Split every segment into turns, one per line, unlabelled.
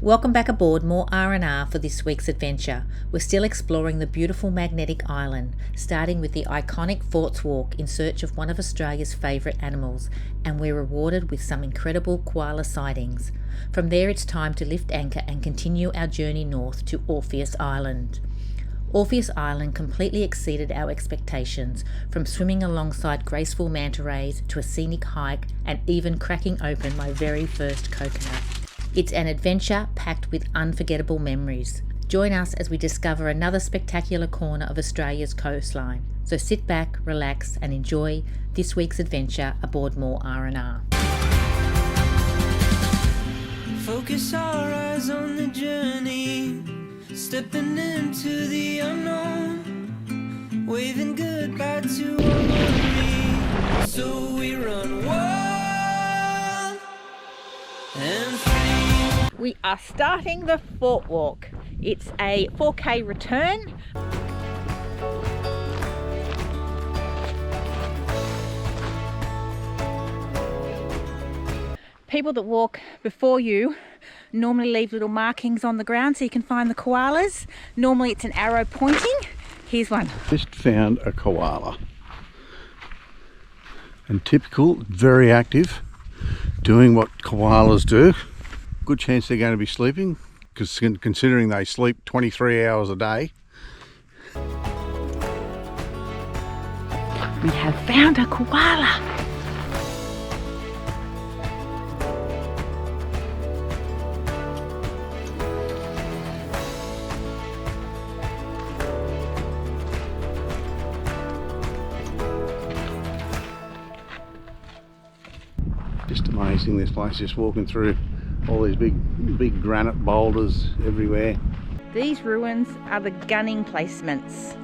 Welcome back aboard Moor R R for this week's adventure. We're still exploring the beautiful magnetic island, starting with the iconic Fort's Walk in search of one of Australia's favourite animals, and we're rewarded with some incredible koala sightings. From there it's time to lift anchor and continue our journey north to Orpheus Island. Orpheus Island completely exceeded our expectations, from swimming alongside graceful manta rays to a scenic hike and even cracking open my very first coconut. It's an adventure packed with unforgettable memories. Join us as we discover another spectacular corner of Australia's coastline. So sit back, relax and enjoy this week's adventure aboard Moor R R.
Focus our eyes on the journey, stepping into the unknown, waving goodbye to our memory. So we run wild and free.
We are starting the Fort Walk. It's a 4K return. People that walk before you normally leave little markings on the ground so you can find the koalas. Normally it's an arrow pointing. Here's one.
Just found a koala. And typical, very active, doing what koalas do. Good chance they're going to be sleeping, because considering they sleep 23 hours a day.
We have found a koala.
Just amazing, this place, just walking through all these big granite boulders everywhere.
These ruins are the gunning placements.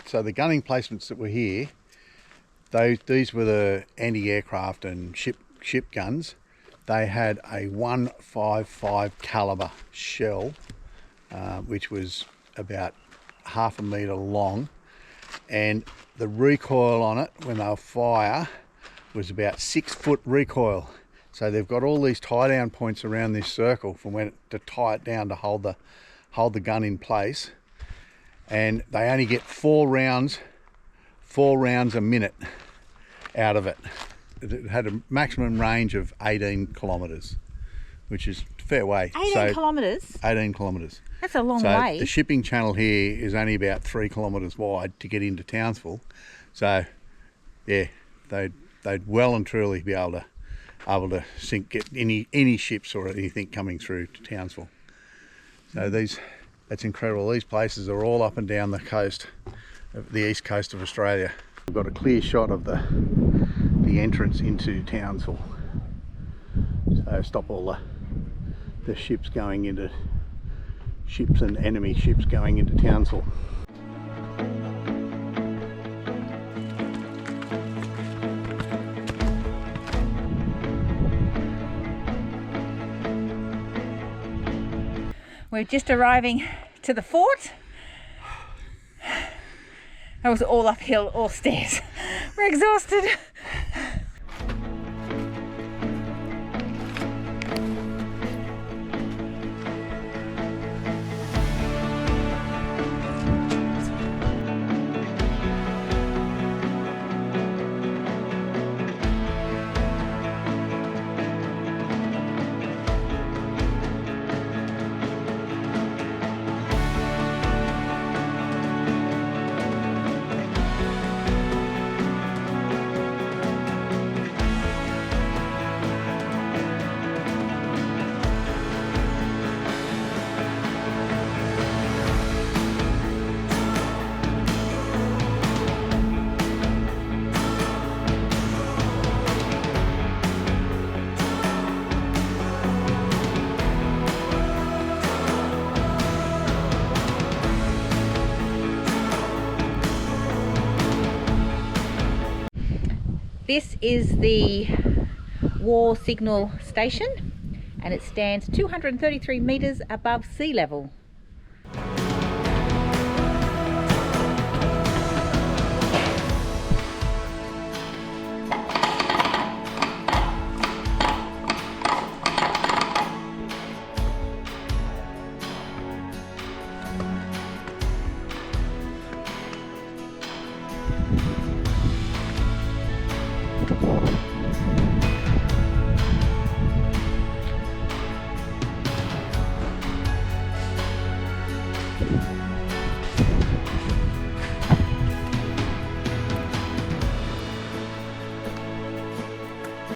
So the gunning placements that were here, these were the anti-aircraft and ship guns. They had a 155 caliber shell, which was about half a metre long, and the recoil on it when they fire was about 6 foot recoil. So they've got all these tie down points around this circle from when to tie it down to hold the gun in place. And they only get four rounds a minute out of it. It had a maximum range of 18 kilometres, which is a fair way.
18 kilometres?
18 kilometres.
That's a long
so
way.
The shipping channel here is only about 3 kilometres wide to get into Townsville. So, yeah, they'd well and truly be able to get any ships or anything coming through to Townsville. So that's incredible. These places are all up and down the coast, the east coast of Australia. We've got a clear shot of the entrance into Townsville. So stop all the ships going into ships and enemy ships going into Townsville.
We're just arriving to the fort. That was all uphill, all stairs. We're exhausted. This is the war signal station, and it stands 233 meters above sea level.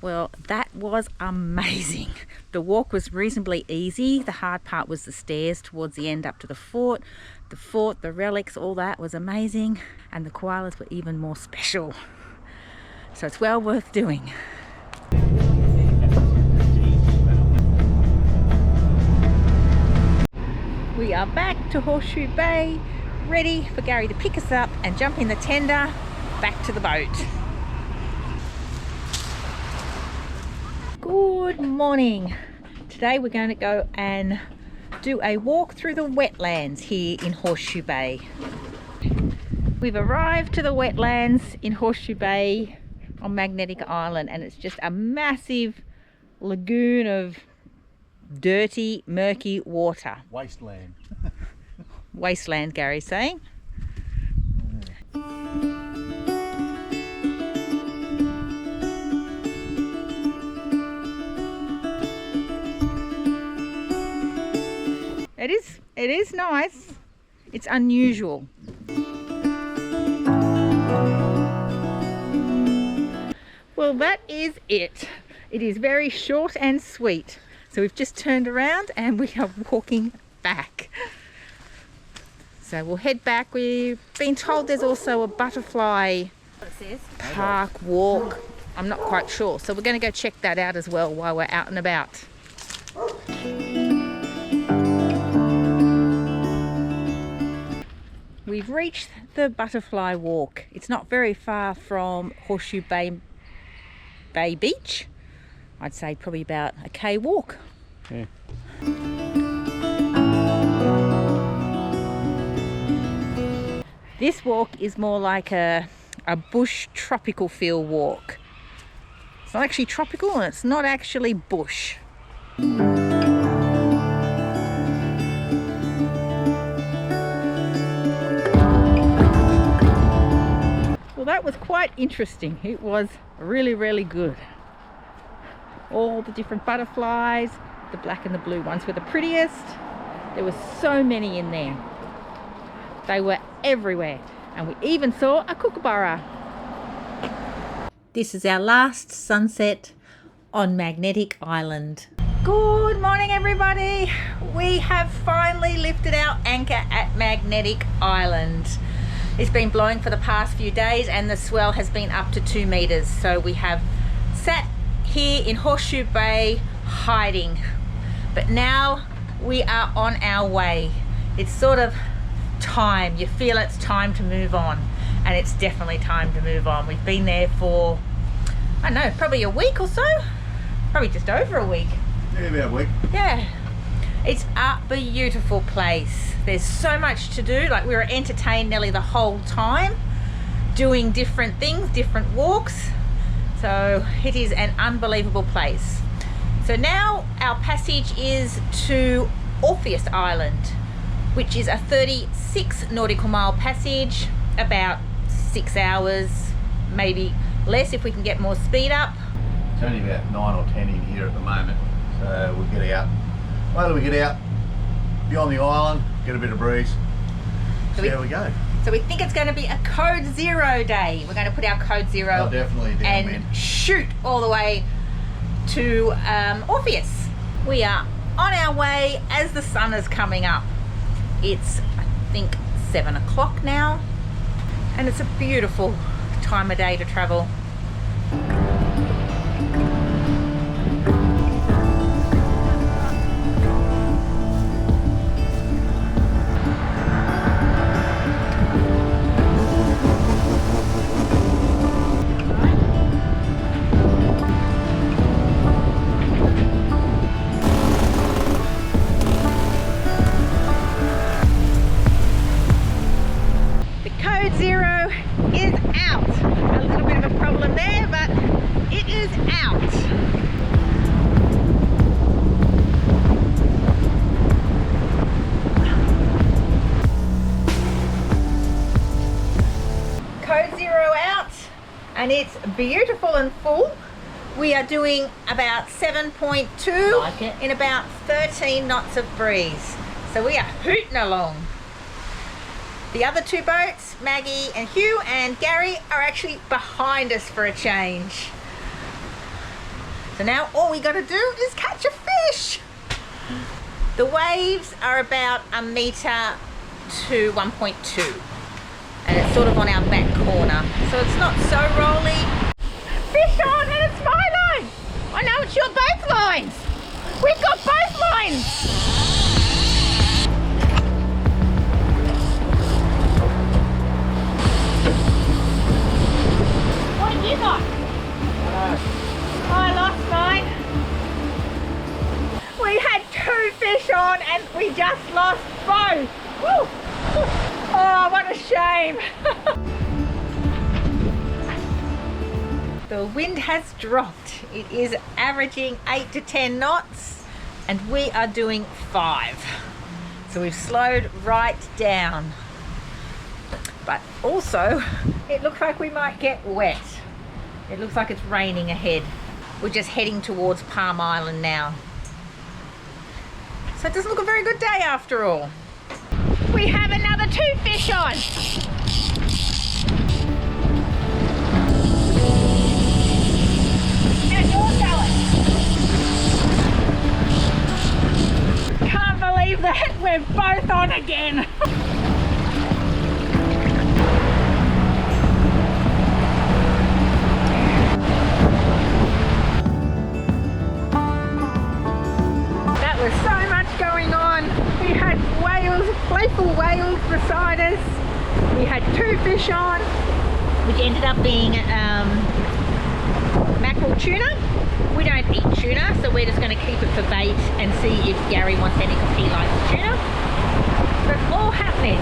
Well, that was amazing. The walk was reasonably easy. The hard part was the stairs towards the end up to the fort. The relics, all that was amazing. And the koalas were even more special. So it's well worth doing. We are back to Horseshoe Bay, ready for Gary to pick us up and jump in the tender back to the boat. Good morning. Today we're going to go and do a walk through the wetlands here in Horseshoe Bay. We've arrived to the wetlands in Horseshoe Bay on Magnetic Island, and it's just a massive lagoon of dirty, murky water.
Wasteland.
Wasteland, Gary's saying. It is nice. It's unusual. Well, that is it. It is very short and sweet. So we've just turned around and we are walking back. So we'll head back. We've been told there's also a butterfly park walk. I'm not quite sure. So we're going to go check that out as well while we're out and about. We've reached the butterfly walk. It's not very far from Horseshoe Bay Beach. I'd say probably about a K walk.
Yeah.
This walk is more like a bush tropical feel walk. It's not actually tropical and it's not actually bush. Well, that was quite interesting. It was really, really good. All the different butterflies, the black and the blue ones were the prettiest. There were so many in there. They were everywhere. And we even saw a kookaburra.
This is our last sunset on Magnetic Island.
Good morning, everybody. We have finally lifted our anchor at Magnetic Island. It's been blowing for the past few days and the swell has been up to 2 meters. So we have sat here in Horseshoe Bay hiding. But now we are on our way. It's sort of time. You feel it's time to move on. And it's definitely time to move on. We've been there for, I don't know, probably a week or so. Probably just over a week.
Yeah, about a week.
Yeah. It's a beautiful place. There's so much to do. Like, we were entertained nearly the whole time, doing different things, different walks. So it is an unbelievable place. So now our passage is to Orpheus Island, which is a 36 nautical mile passage, about 6 hours, maybe less if we can get more speed up.
It's only about 9 or 10 in here at the moment, so we'll get out. Wait till we get out, be on the island, get a bit of breeze, see how we go.
So we think it's going to be a code 0 day. We're going to put our code 0
definitely down,
and
man.
shoot all the way to Orpheus. We are on our way as the sun is coming up. It's, I think, 7 o'clock now, and it's a beautiful time of day to travel. it's beautiful and full. We are doing about 7.2
Like it.
in about 13 knots of breeze. So we are hooting along. The other two boats, Maggie and Hugh and Gary, are actually behind us for a change. So now all we got to do is catch a fish. The waves are about 1 metre to 1.2, and it's sort of on our back corner, so it's not so rolly. Fish on, and it's my line. I know it's your both lines. We've got both lines. What have you got? I lost mine. We had 2 fish on and we just lost both. Woo. Oh, what a shame. The wind has dropped. It is averaging 8 to 10 knots and we are doing 5. So we've slowed right down. But also, it looks like we might get wet. It looks like it's raining ahead. We're just heading towards Palm Island now. So it doesn't look a very good day after all. We have another 2 fish on. How's yours going? Can't believe that we're both on again. There's so much going on. We had whales, playful whales beside us. We had 2 fish on, which ended up being mackerel tuna. We don't eat tuna, so we're just going to keep it for bait and see if Gary wants any because he likes tuna. So it's all happening.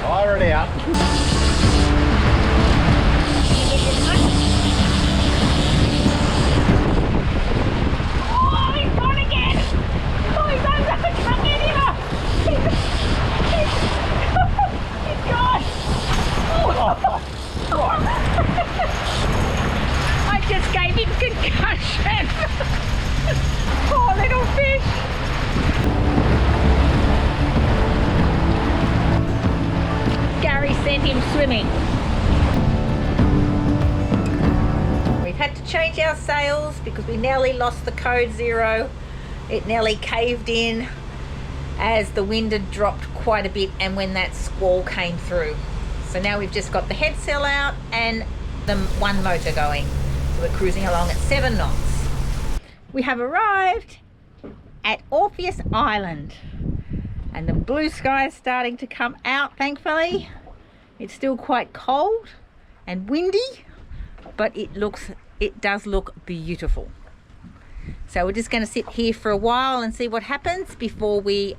Fire it out.
Oh, he's gone again! Oh, he's under the truck anymore! He's gone! I just gave him concussion! Poor little fish! Gary sent him swimming. We've had to change our sails because we nearly lost the code 0. It nearly caved in as the wind had dropped quite a bit and when that squall came through. So now we've just got the head sail out and the one motor going. So we're cruising along at 7 knots. We have arrived at Orpheus Island. And the blue sky is starting to come out, thankfully. It's still quite cold and windy, but it does look beautiful. So we're just going to sit here for a while and see what happens before we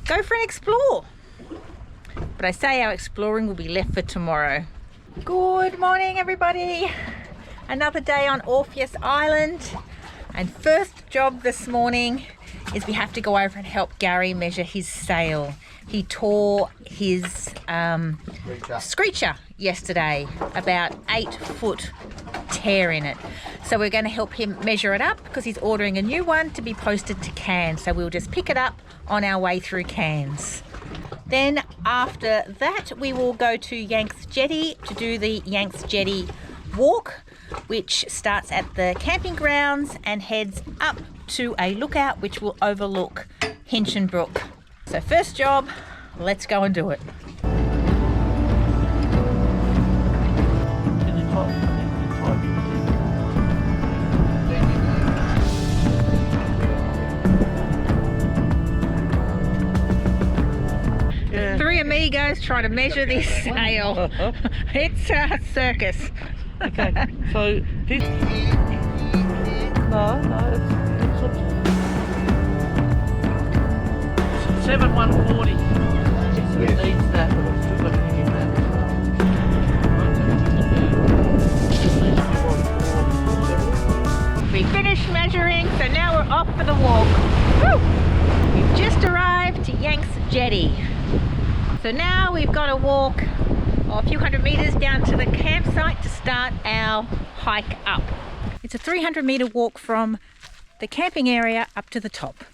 go for an explore. But I say our exploring will be left for tomorrow. Good morning, everybody. Another day on Orpheus Island. And first job this morning is we have to go over and help Gary measure his sail. He tore his screecher yesterday, about 8-foot tear in it. So we're going to help him measure it up because he's ordering a new one to be posted to Cairns. So we'll just pick it up on our way through Cairns. Then after that, we will go to Yanks Jetty to do the Yanks Jetty walk, which starts at the camping grounds and heads up to a lookout which will overlook Hinchinbrook. So first job, let's go and do it. Three amigos trying to measure this sail. It's a circus.
Okay, so this... No, it's 7140. It needs that, but it's still got
So now we've got to walk a few hundred meters down to the campsite to start our hike up. It's a 300-meter walk from the camping area up to the top.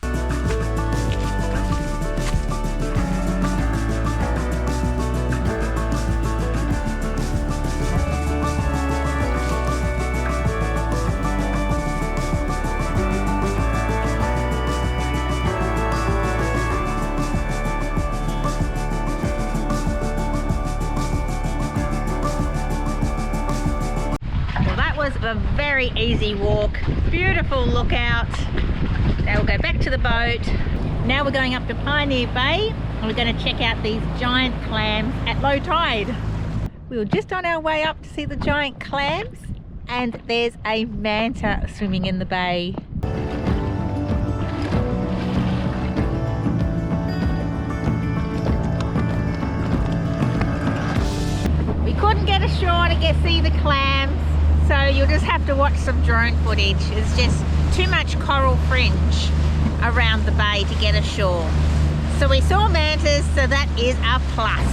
A very easy walk, beautiful lookout. Now we'll go back to the boat. Now we're going up to Pioneer Bay and we're going to check out these giant clams at low tide. We were just on our way up to see the giant clams, and there's a manta swimming in the bay. We couldn't get ashore to see the clams, so you'll just have to watch some drone footage. It's just too much coral fringe around the bay to get ashore. So we saw mantas, so that is our plus.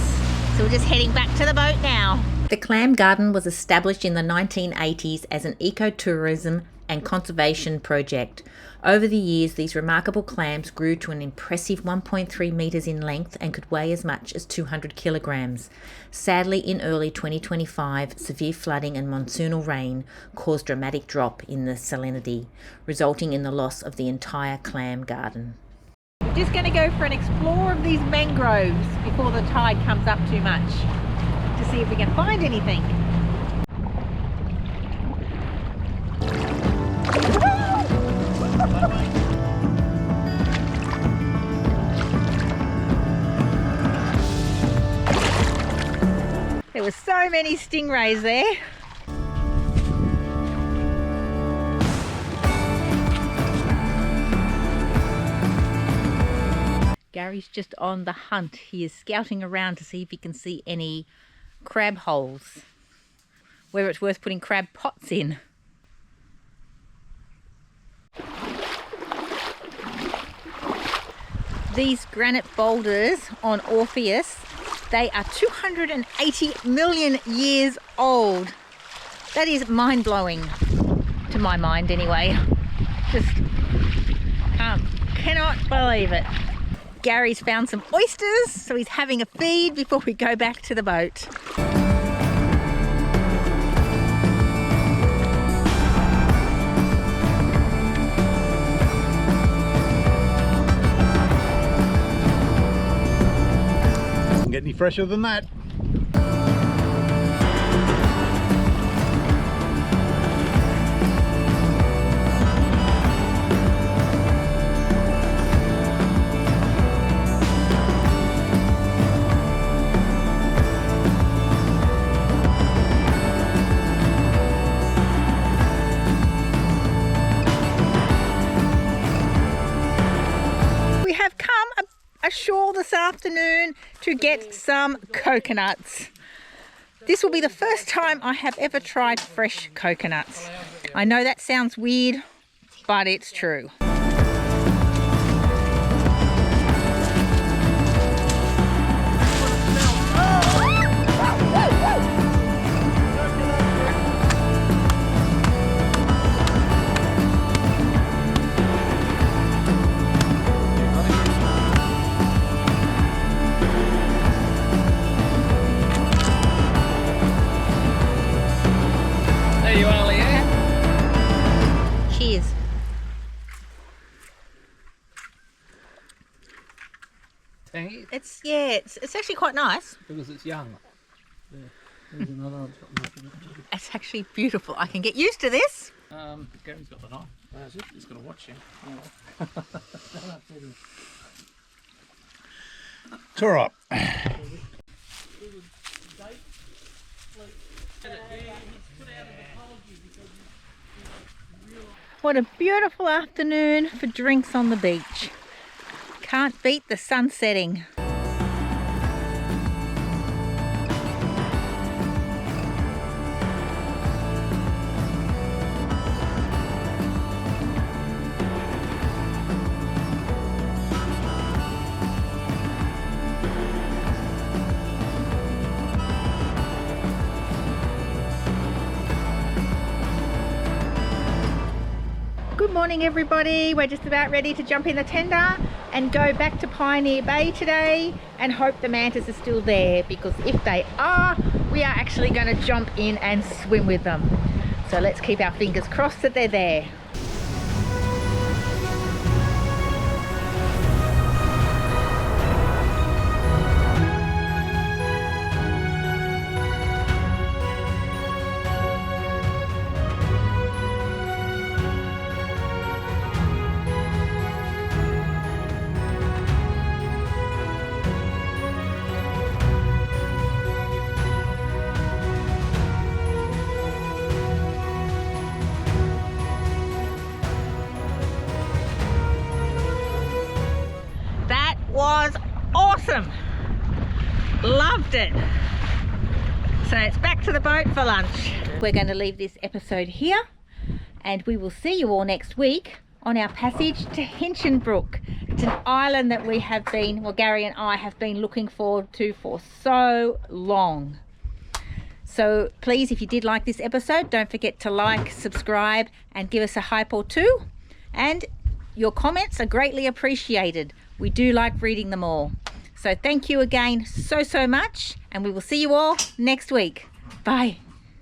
So we're just heading back to the boat now.
The clam garden was established in the 1980s as an ecotourism and conservation project. Over the years, these remarkable clams grew to an impressive 1.3 metres in length and could weigh as much as 200 kilograms. Sadly, in early 2025, severe flooding and monsoonal rain caused a dramatic drop in the salinity, resulting in the loss of the entire clam garden.
We're just going to go for an explore of these mangroves before the tide comes up too much to see if we can find anything. There were so many stingrays there. Gary's just on the hunt. He is scouting around to see if he can see any crab holes, whether it's worth putting crab pots in. These granite boulders on Orpheus, they are 280 million years old. That is mind-blowing, to my mind anyway. Just cannot believe it. Gary's found some oysters, so he's having a feed before we go back to the boat.
Get any fresher than that.
We have come ashore this afternoon to get some coconuts. This will be the first time I have ever tried fresh coconuts. I know that sounds weird, but it's true.
There you are, Leanne.
Cheers.
Tangy
It's actually quite nice.
because it's young. There's another.
It's actually beautiful. I can get used to this.
Gary's got the knife. That's it. He's got to watch you.
It's all right.
What a beautiful afternoon for drinks on the beach. Can't beat the sun setting. morning everybody. We're just about ready to jump in the tender and go back to Pioneer Bay today and hope the mantas are still there, because if they are, we are actually going to jump in and swim with them. So let's keep our fingers crossed that they're there. Was awesome. Loved it. So it's back to the boat for lunch. We're going to leave this episode here and we will see you all next week on our passage to Hinchinbrook. It's an island that we have been, well, Gary and I have been looking forward to for so long. So please, if you did like this episode, don't forget to like, subscribe and give us a hype or two, and your comments are greatly appreciated. We do like reading them all. So thank you again so much, and we will see you all next week. Bye.